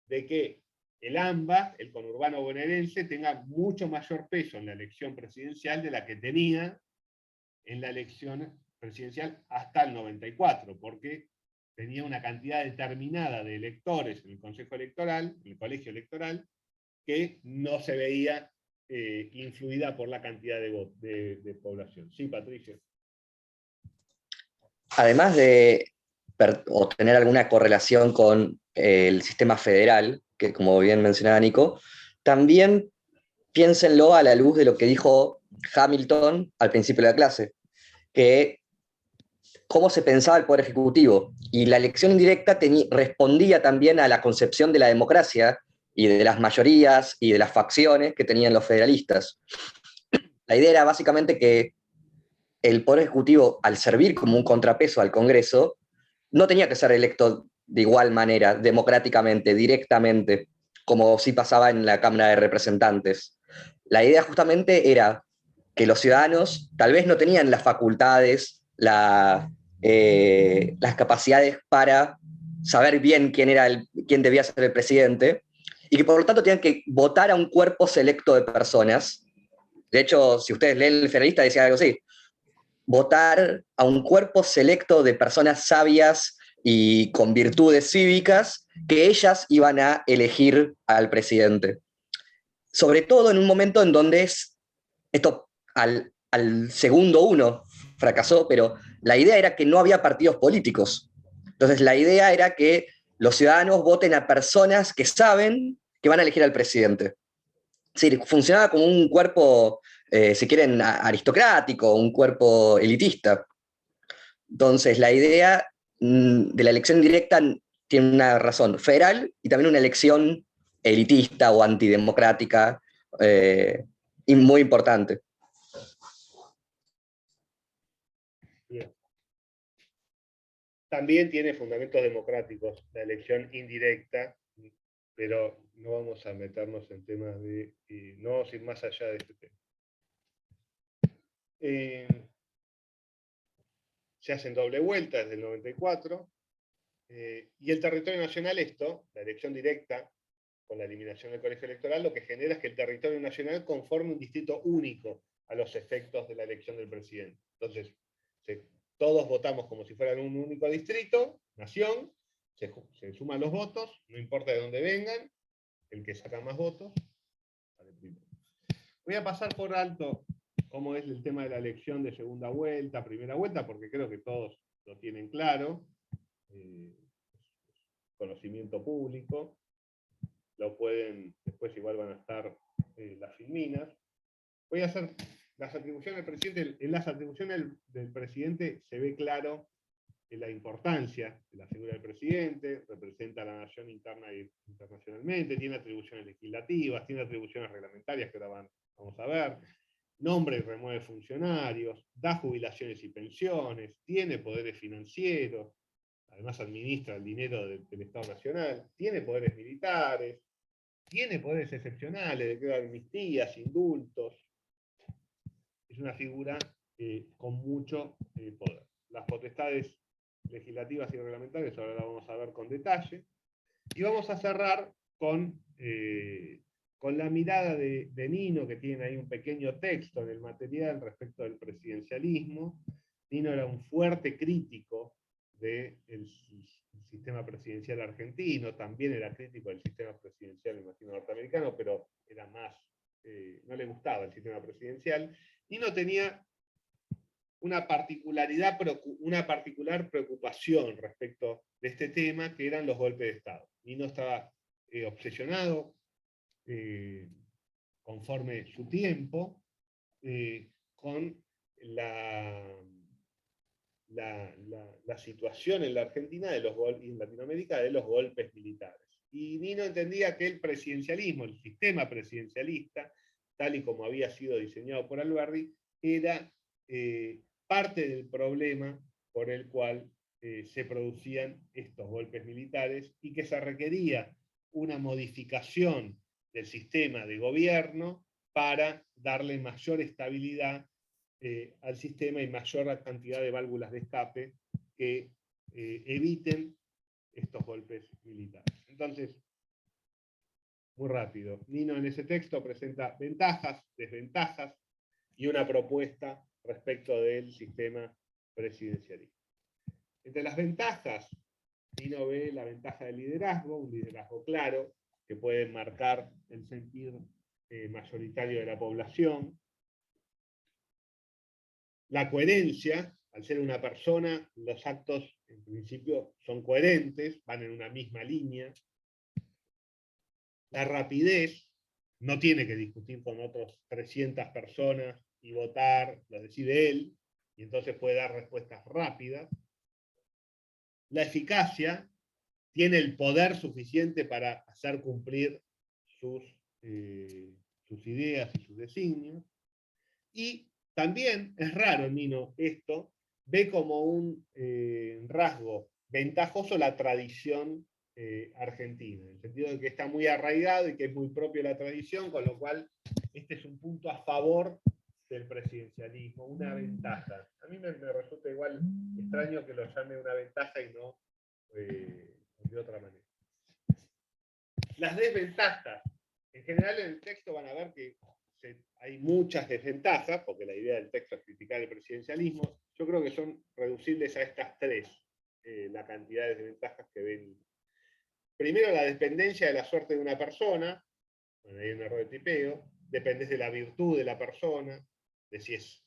[SPEAKER 1] de que el AMBA, el conurbano bonaerense, tenga mucho mayor peso en la elección presidencial de la que tenía en la elección presidencial hasta el 94, porque tenía una cantidad determinada de electores en el Consejo Electoral, en el Colegio Electoral, que no se veía influida por la cantidad de población. Sí, Patricio.
[SPEAKER 3] Además de tener alguna correlación con el sistema federal, que como bien mencionaba Nico, también piénsenlo a la luz de lo que dijo Hamilton al principio de la clase, que cómo se pensaba el Poder Ejecutivo, y la elección indirecta respondía también a la concepción de la democracia y de las mayorías y de las facciones que tenían los federalistas. La idea era básicamente que el Poder Ejecutivo, al servir como un contrapeso al Congreso, no tenía que ser electo de igual manera, democráticamente, directamente, como sí pasaba en la Cámara de Representantes. La idea justamente era que los ciudadanos tal vez no tenían las facultades, las capacidades para saber bien quién debía ser el presidente, y que por lo tanto tenían que votar a un cuerpo selecto de personas. De hecho, si ustedes leen el Federalista, decía algo así: votar a un cuerpo selecto de personas sabias y con virtudes cívicas, que ellas iban a elegir al presidente. Sobre todo en un momento en donde esto al segundo uno fracasó, pero la idea era que no había partidos políticos. Entonces la idea era que los ciudadanos voten a personas que saben que van a elegir al presidente. Es decir, funcionaba como un cuerpo, si quieren, aristocrático, un cuerpo elitista. Entonces la idea de la elección directa tiene una razón federal y también una elección elitista o antidemocrática, y muy importante.
[SPEAKER 1] Bien. También tiene fundamentos democráticos la elección indirecta, pero no vamos a meternos en temas de... no vamos a ir más allá de este tema. Se hacen doble vuelta desde el 94, y el territorio nacional, la elección directa, con la eliminación del colegio electoral, lo que genera es que el territorio nacional conforme un distrito único a los efectos de la elección del presidente. Entonces, todos votamos como si fueran un único distrito, nación, se suman los votos, no importa de dónde vengan, el que saca más votos sale primero. Voy a pasar por alto cómo es el tema de la elección de segunda vuelta, primera vuelta, porque creo que todos lo tienen claro. Conocimiento público. Lo pueden, después igual van a estar las filminas. Voy a hacer las atribuciones del presidente. En las atribuciones del presidente se ve claro la importancia de la figura del presidente, representa a la nación interna e internacionalmente, tiene atribuciones legislativas, tiene atribuciones reglamentarias que ahora vamos a ver, nombra y remueve funcionarios, da jubilaciones y pensiones, tiene poderes financieros, además administra el dinero del Estado Nacional, tiene poderes militares, tiene poderes excepcionales, decreta amnistías, indultos. Es una figura con mucho poder. Las potestades legislativas y reglamentarias ahora las vamos a ver con detalle. Y vamos a cerrar con la mirada de Nino, que tiene ahí un pequeño texto en el material respecto del presidencialismo. Nino era un fuerte crítico del sistema presidencial argentino, también era crítico del sistema presidencial, imagino, norteamericano, pero era más, no le gustaba el sistema presidencial. Nino tenía una particular preocupación respecto de este tema, que eran los golpes de Estado. Nino estaba obsesionado, conforme su tiempo, con la situación en la Argentina y en Latinoamérica de los golpes militares. Y Nino entendía que el presidencialismo, el sistema presidencialista, tal y como había sido diseñado por Alberdi, era parte del problema por el cual se producían estos golpes militares y que se requería una modificación del sistema de gobierno para darle mayor estabilidad al sistema y mayor cantidad de válvulas de escape que eviten estos golpes militares. Entonces, muy rápido, Nino en ese texto presenta ventajas, desventajas y una propuesta respecto del sistema presidencialista. Entre las ventajas, Nino ve la ventaja del liderazgo, un liderazgo claro, que puede marcar el sentir mayoritario de la población. La coherencia, al ser una persona, los actos en principio son coherentes, van en una misma línea. La rapidez, no tiene que discutir con otros 300 personas y votar, lo decide él, y entonces puede dar respuestas rápidas. La eficacia, tiene el poder suficiente para hacer cumplir sus ideas y sus designios. Y también es raro, Nino, esto, ve como un rasgo ventajoso la tradición argentina, en el sentido de que está muy arraigado y que es muy propio de la tradición, con lo cual este es un punto a favor del presidencialismo, una ventaja. A mí me resulta igual extraño que lo llame una ventaja y no de otra manera. Las desventajas. En general en el texto van a ver que hay muchas desventajas, porque la idea del texto es criticar el presidencialismo. Yo creo que son reducibles a estas tres, la cantidad de desventajas que ven. Primero, la dependencia de la suerte de una persona. Bueno, hay un error de tipeo. Depende de la virtud de la persona, de si es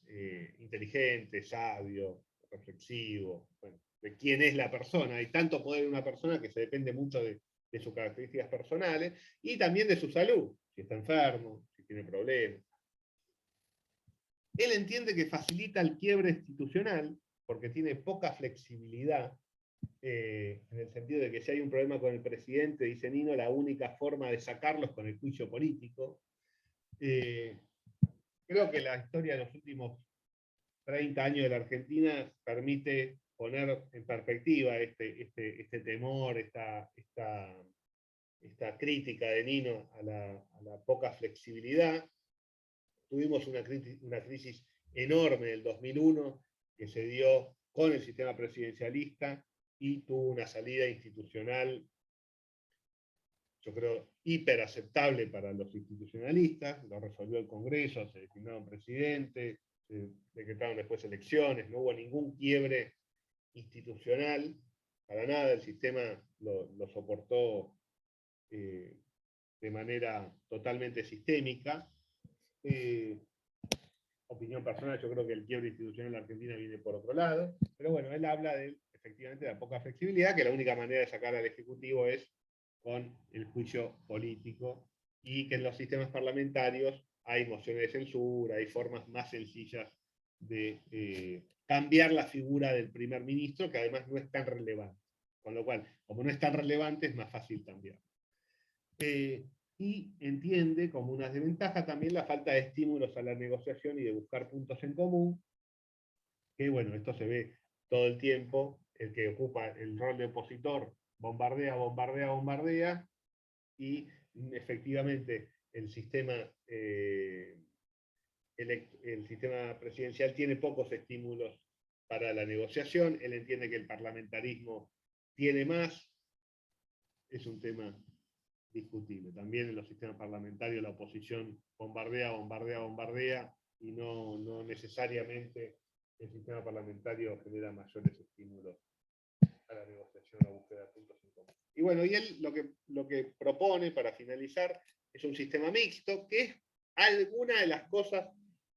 [SPEAKER 1] inteligente, sabio, reflexivo, bueno, de quién es la persona. Hay tanto poder en una persona que se depende mucho de sus características personales y también de su salud, si está enfermo, si tiene problemas. Él entiende que facilita el quiebre institucional porque tiene poca flexibilidad, en el sentido de que si hay un problema con el presidente, dice Nino, la única forma de sacarlo es con el juicio político. Creo que la historia de los últimos 30 años de la Argentina permite poner en perspectiva este temor, esta crítica de Nino a la poca flexibilidad. Tuvimos una crisis enorme en el 2001 que se dio con el sistema presidencialista y tuvo una salida institucional, yo creo, hiper aceptable para los institucionalistas. Lo resolvió el Congreso, se designaron presidente, se decretaron después elecciones, no hubo ningún quiebre institucional, para nada. El sistema lo soportó de manera totalmente sistémica. Opinión personal, yo creo que el quiebre institucional en la Argentina viene por otro lado, pero bueno, él habla efectivamente de la poca flexibilidad, que la única manera de sacar al Ejecutivo es con el juicio político, y que en los sistemas parlamentarios hay mociones de censura, hay formas más sencillas de cambiar la figura del primer ministro, que además no es tan relevante. Con lo cual, como no es tan relevante, es más fácil cambiar. Y entiende como una desventaja también la falta de estímulos a la negociación y de buscar puntos en común, que bueno, esto se ve todo el tiempo. El que ocupa el rol de opositor bombardea, bombardea, bombardea, y efectivamente el sistema presidencial tiene pocos estímulos para la negociación. Él entiende que el parlamentarismo tiene más. Es un tema discutible. También en los sistemas parlamentarios la oposición bombardea, bombardea, bombardea, y no necesariamente el sistema parlamentario genera mayores estímulos a la negociación, a la búsqueda de puntos en común. Y bueno, y él lo que propone para finalizar es un sistema mixto, que es alguna de las cosas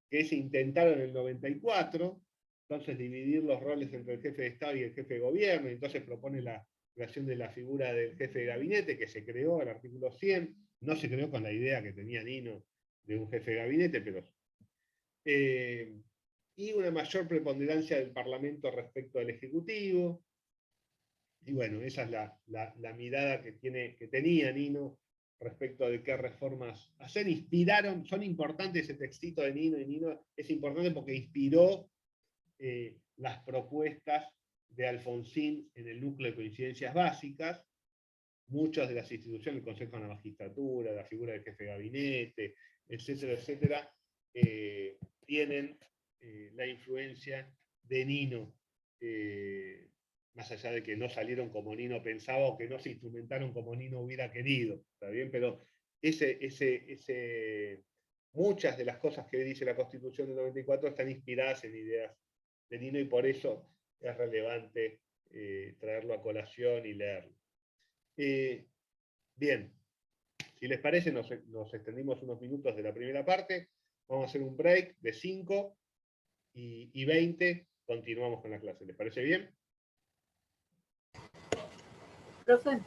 [SPEAKER 1] que se intentaron en el 94, entonces dividir los roles entre el jefe de Estado y el jefe de gobierno, y entonces propone la creación de la figura del jefe de gabinete, que se creó en el artículo 100, no se creó con la idea que tenía Nino de un jefe de gabinete, pero y una mayor preponderancia del Parlamento respecto al Ejecutivo. Y bueno, esa es la mirada que tenía Nino respecto de qué reformas hacer. Inspiraron, son importantes ese textito de Nino, y Nino es importante porque inspiró las propuestas de Alfonsín en el núcleo de coincidencias básicas. Muchas de las instituciones, el Consejo de la Magistratura, la figura del jefe de gabinete, etcétera, etcétera, tienen la influencia de Nino, más allá de que no salieron como Nino pensaba o que no se instrumentaron como Nino hubiera querido, ¿está bien? Pero muchas de las cosas que dice la Constitución del 94 están inspiradas en ideas de Nino, y por eso es relevante traerlo a colación y leerlo. Bien, si les parece, nos extendimos unos minutos de la primera parte. Vamos a hacer un break de 5 y 20. Continuamos con la clase. ¿Les parece bien?
[SPEAKER 5] Profe.